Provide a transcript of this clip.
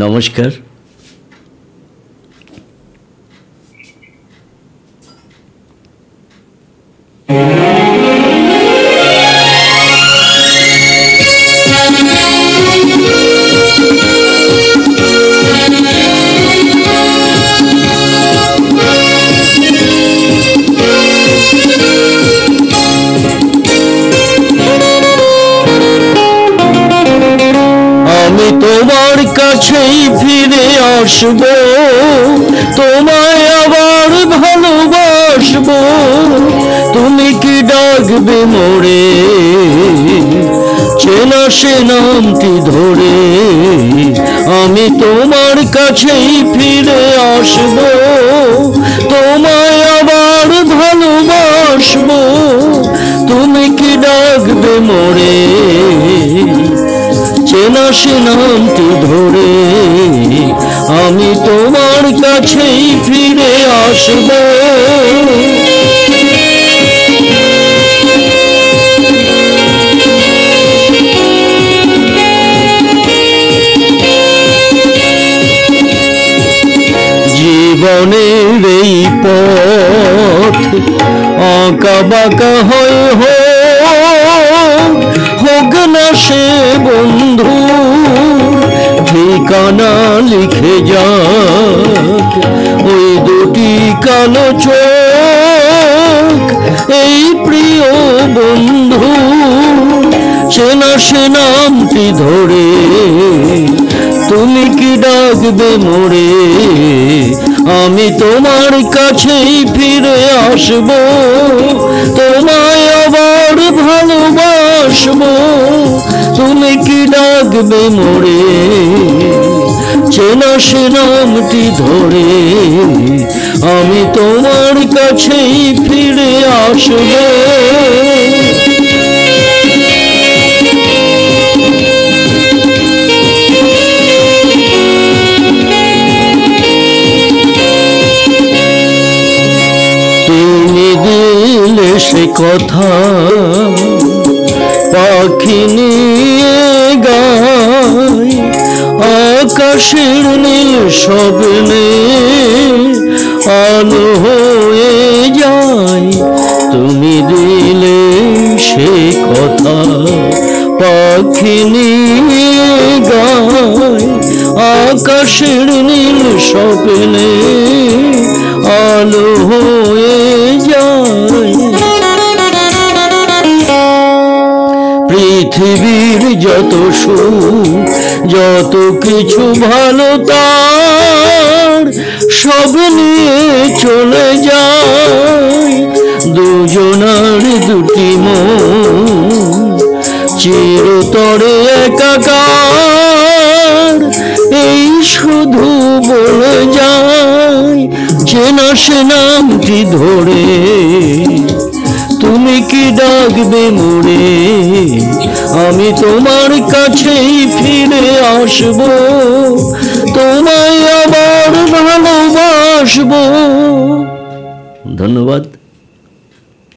নমস্কার। আমি তোমার কাছেই ফিরে আসব, তোমায় আবার ভালোবাসব। তুমি কি ডাকবে মোরে চেনা সে নামটি ধরে? আমি তোমার কাছেই ফিরে আসব, তোমায় আবার ভালোবাসব। তুমি কি ডাকবে মোরে চেনা সে নামটি ধরে? আমি তোমার কাছেই ফিরে আসব। জীবনের এই পথ আঁকা বাঁকা হয়ে হোক না সে বন্ধু ঠিকানা লিখে যাক ওই দুটি কালো চোখ। এই প্রিয় বন্ধু চেনা সে নামটি ধরে? তুমি কি ডাকবে মোরে? আমি তোমার কাছেই ফিরে আসব, তোমায় আবার ভালোবাসব। তুমি কি ডাকবে মোরে চেনা সে নামটি ধরে? আমি তোমার কাছেই ফিরে আসব। সে কথা পাখি নিয়ে গায় আকাশের নীল স্বপ্নে আলো হয়ে যায়। তুমি দিলে সে কথা পাখি নিয়ে গায় আকাশের নীল স্বপ্নে আলো হয়ে যায়। পৃথিবীর যত সুখ যত কিছু ভালো তার সব নিয়ে চলে যায় দুজনার দুটি মন চিরতরে একাকার। এই শুধু বলে যায় চেনা সে নামটি ধরে? তুমি কি ডাকবে মোরে? আমি তোমার কাছেই ফিরে আসব, তোমায় আবার ভালোবাসব। ধন্যবাদ।